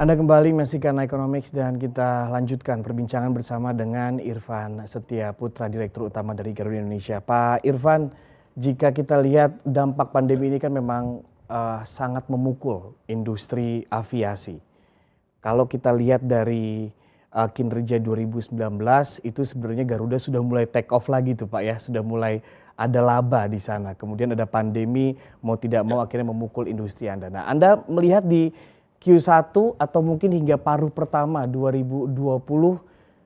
Anda kembali menyaksikan Economics dan kita lanjutkan perbincangan bersama dengan Irfan Setia Putra, Direktur Utama dari Garuda Indonesia. Pak Irfan, jika kita lihat dampak pandemi ini kan memang sangat memukul industri aviasi. Kalau kita lihat dari kinerja 2019 itu sebenarnya Garuda sudah mulai take off lagi tuh Pak ya, sudah mulai ada laba di sana. Kemudian ada pandemi, mau tidak mau akhirnya memukul industri Anda. Nah, Anda melihat di Q1 atau mungkin hingga paruh pertama 2020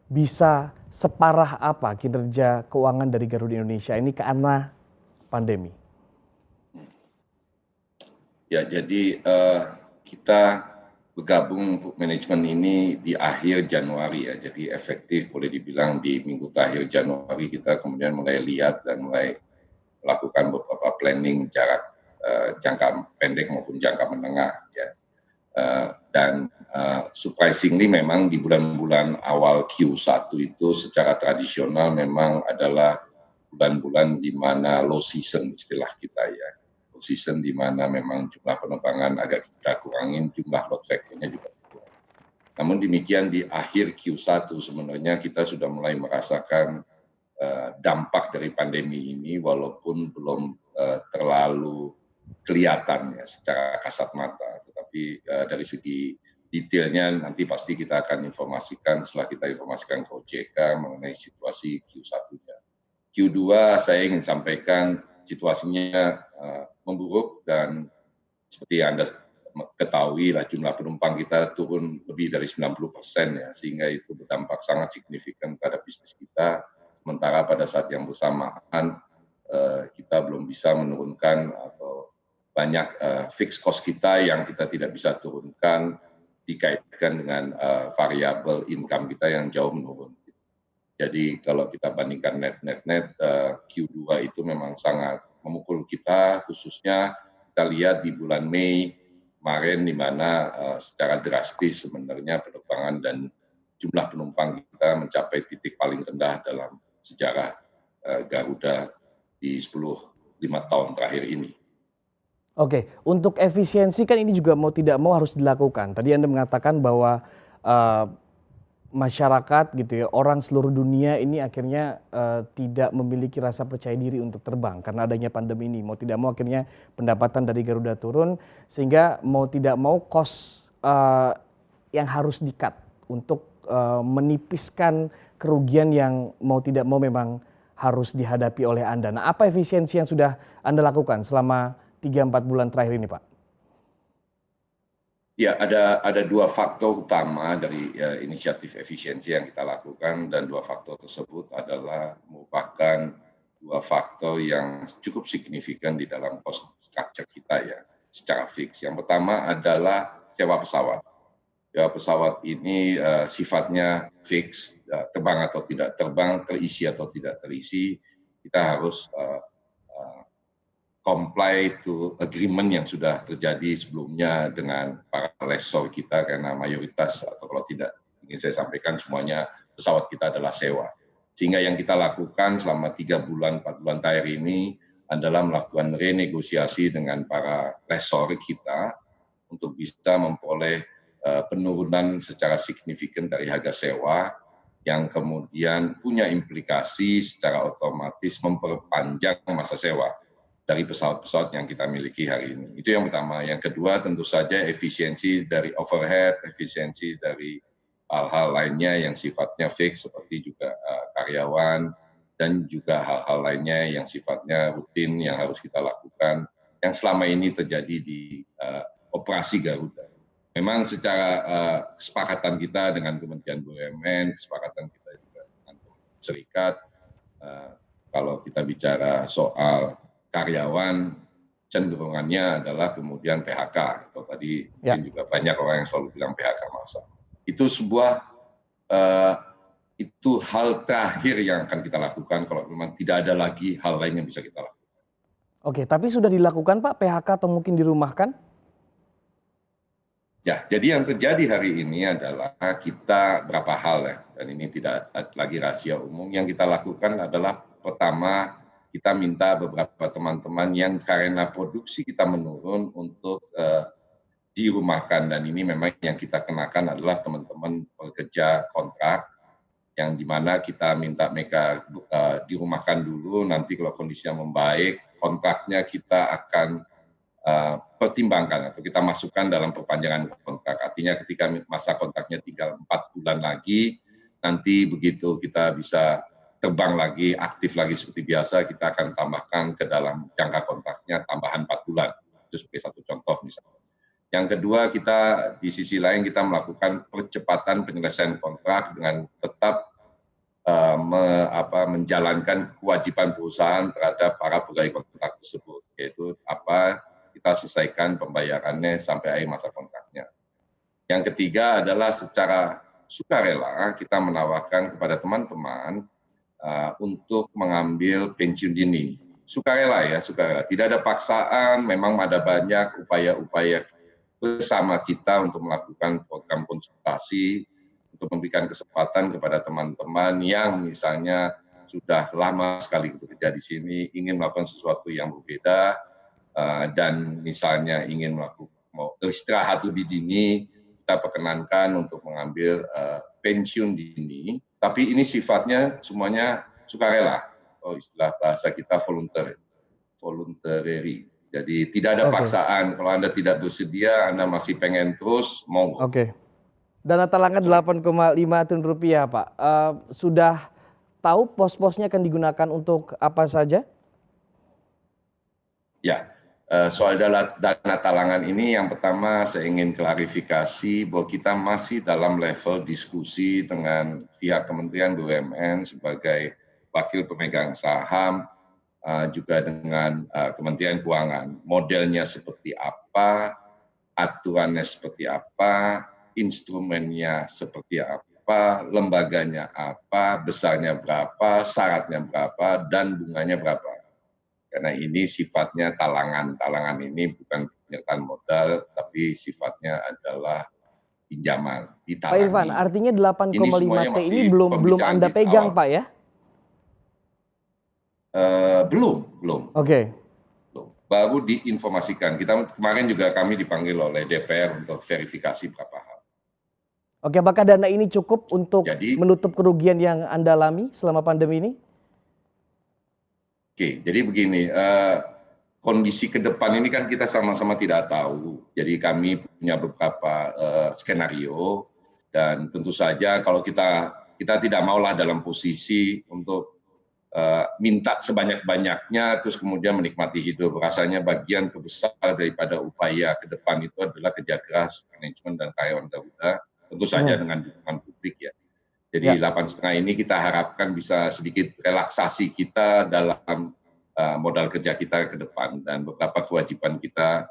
bisa separah apa kinerja keuangan dari Garuda Indonesia ini karena pandemi? Ya, jadi kita bergabung manajemen ini di akhir Januari ya, jadi efektif boleh dibilang di minggu terakhir Januari kita kemudian mulai lihat dan mulai melakukan beberapa planning jarak jangka pendek maupun jangka menengah ya. Dan surprisingly memang di bulan-bulan awal Q1 itu secara tradisional memang adalah bulan-bulan di mana low season istilah kita ya. Low season di mana memang jumlah penerbangan agak kita kurangin, jumlah load factor-nya juga kurang. Namun demikian di akhir Q1 sebenarnya kita sudah mulai merasakan dampak dari pandemi ini walaupun belum terlalu kelihatan ya secara kasat mata, tetapi dari segi detailnya nanti pasti kita akan informasikan setelah kita informasikan ke OJK mengenai situasi Q1-nya. Q2 saya ingin sampaikan situasinya memburuk dan seperti Anda ketahui lah jumlah penumpang kita turun lebih dari 90% ya, sehingga itu berdampak sangat signifikan pada bisnis kita. Sementara pada saat yang bersamaan kita belum bisa menurunkan atau banyak fixed cost kita yang kita tidak bisa turunkan dikaitkan dengan variabel income kita yang jauh menurun. Jadi kalau kita bandingkan net Q2 itu memang sangat memukul kita, khususnya kita lihat di bulan Mei kemarin di mana secara drastis sebenarnya penerbangan dan jumlah penumpang kita mencapai titik paling rendah dalam sejarah Garuda di 5 tahun terakhir ini. Oke, untuk efisiensi kan ini juga mau tidak mau harus dilakukan. Tadi Anda mengatakan bahwa masyarakat gitu ya, orang seluruh dunia ini akhirnya tidak memiliki rasa percaya diri untuk terbang karena adanya pandemi ini. Mau tidak mau akhirnya pendapatan dari Garuda turun sehingga mau tidak mau cost yang harus di-cut untuk menipiskan kerugian yang mau tidak mau memang harus dihadapi oleh Anda. Nah, apa efisiensi yang sudah Anda lakukan selama 3-4 bulan terakhir ini, Pak? Ya, ada dua faktor utama dari inisiatif efisiensi yang kita lakukan dan dua faktor tersebut adalah merupakan dua faktor yang cukup signifikan di dalam cost structure kita ya secara fix. Yang pertama adalah sewa pesawat. Sewa pesawat ini sifatnya fix, terbang atau tidak terbang, terisi atau tidak terisi, kita harus comply to agreement yang sudah terjadi sebelumnya dengan para lessor kita karena mayoritas atau kalau tidak ingin saya sampaikan semuanya pesawat kita adalah sewa. Sehingga yang kita lakukan selama 3 bulan, 4 bulan terakhir ini adalah melakukan renegosiasi dengan para lessor kita untuk bisa memperoleh penurunan secara signifikan dari harga sewa yang kemudian punya implikasi secara otomatis memperpanjang masa sewa dari pesawat-pesawat yang kita miliki hari ini. Itu yang pertama. Yang kedua tentu saja efisiensi dari overhead, efisiensi dari hal-hal lainnya yang sifatnya fix seperti juga karyawan dan juga hal-hal lainnya yang sifatnya rutin yang harus kita lakukan yang selama ini terjadi di operasi Garuda. Memang secara kesepakatan kita dengan Kementerian BUMN, kesepakatan kita juga dengan Serikat, kalau kita bicara soal karyawan cenderungannya adalah kemudian PHK atau tadi mungkin juga banyak orang yang selalu bilang PHK massal. Itu sebuah itu hal terakhir yang akan kita lakukan kalau memang tidak ada lagi hal lain yang bisa kita lakukan. Oke, tapi sudah dilakukan Pak PHK atau mungkin dirumahkan? Ya, jadi yang terjadi hari ini adalah kita berapa hal ya, dan ini tidak lagi rahasia umum. Yang kita lakukan adalah pertama kita minta beberapa teman-teman yang karena produksi kita menurun untuk dirumahkan, dan ini memang yang kita kenakan adalah teman-teman pekerja kontrak, yang dimana kita minta mereka dirumahkan dulu, nanti kalau kondisinya membaik, kontraknya kita akan pertimbangkan atau kita masukkan dalam perpanjangan kontrak. Artinya ketika masa kontraknya tinggal 4 bulan lagi, nanti begitu kita bisa terbang lagi, aktif lagi seperti biasa, kita akan tambahkan ke dalam jangka kontraknya tambahan 4 bulan. Itu sebagai satu contoh misalnya. Yang kedua, kita di sisi lain kita melakukan percepatan penyelesaian kontrak dengan tetap menjalankan kewajiban perusahaan terhadap para pegawai kontrak tersebut, yaitu kita selesaikan pembayarannya sampai akhir masa kontraknya. Yang ketiga adalah secara sukarela kita menawarkan kepada teman-teman untuk mengambil pensiun dini. Sukarela ya, sukarela. Tidak ada paksaan, memang ada banyak upaya-upaya bersama kita untuk melakukan program konsultasi, untuk memberikan kesempatan kepada teman-teman yang misalnya sudah lama sekali bekerja di sini, ingin melakukan sesuatu yang berbeda, dan misalnya ingin mau istirahat lebih dini, kita perkenankan untuk mengambil pensiun dini, tapi ini sifatnya semuanya sukarela, istilah bahasa kita voluntary. Jadi tidak ada paksaan, kalau Anda tidak bersedia, Anda masih pengen terus, monggo. Oke. Dana talangan 8,5 triliun rupiah, Pak. Sudah tahu pos-posnya akan digunakan untuk apa saja? Ya, soal dana talangan ini yang pertama saya ingin klarifikasi bahwa kita masih dalam level diskusi dengan pihak Kementerian BUMN sebagai wakil pemegang saham, juga dengan Kementerian Keuangan. Modelnya seperti apa, aturannya seperti apa, instrumennya seperti apa, lembaganya apa, besarnya berapa, syaratnya berapa, dan bunganya berapa. Karena ini sifatnya talangan. Talangan ini bukan penyertaan modal, tapi sifatnya adalah pinjaman. Pak Irfan, artinya 8,5 T ini belum Anda pegang, Pak ya? Belum. Oke. Baru diinformasikan. Kita kemarin juga kami dipanggil oleh DPR untuk verifikasi beberapa hal. Oke, apakah dana ini cukup untuk menutup kerugian yang Anda alami selama pandemi ini? Oke, jadi begini, kondisi ke depan ini kan kita sama-sama tidak tahu. Jadi kami punya beberapa skenario, dan tentu saja kalau kita tidak maulah dalam posisi untuk minta sebanyak-banyaknya terus kemudian menikmati hidup. Rasanya bagian terbesar daripada upaya ke depan itu adalah kerja keras manajemen dan karyawan Garuda, tentu saja dengan dukungan publik ya. Jadi 8,5 ini kita harapkan bisa sedikit relaksasi kita dalam modal kerja kita ke depan dan beberapa kewajiban kita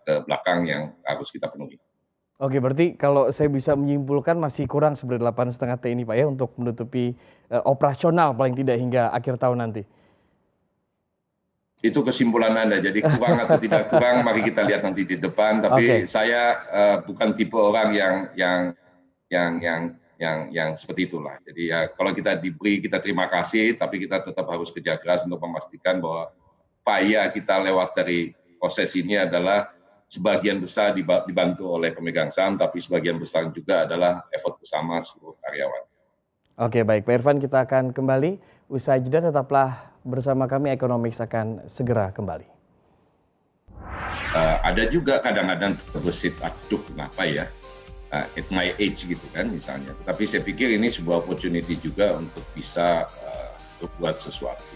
ke belakang yang harus kita penuhi. Oke, berarti kalau saya bisa menyimpulkan masih kurang sebenarnya 8,5 T ini Pak ya untuk menutupi operasional paling tidak hingga akhir tahun nanti. Itu kesimpulan Anda, jadi kurang atau tidak kurang mari kita lihat nanti di depan, tapi saya bukan tipe orang yang seperti itulah. Jadi ya kalau kita diberi, kita terima kasih, tapi kita tetap harus kerja keras untuk memastikan bahwa upaya kita lewat dari proses ini adalah sebagian besar dibantu oleh pemegang saham, tapi sebagian besar juga adalah effort bersama seluruh karyawan. Oke, baik Pak Irfan, kita akan kembali usai jeda, tetaplah bersama kami, Economics akan segera kembali. Ada juga kadang-kadang terbesit, aduh kenapa ya, at my age gitu kan misalnya. Tapi saya pikir ini sebuah opportunity juga untuk bisa berbuat sesuatu.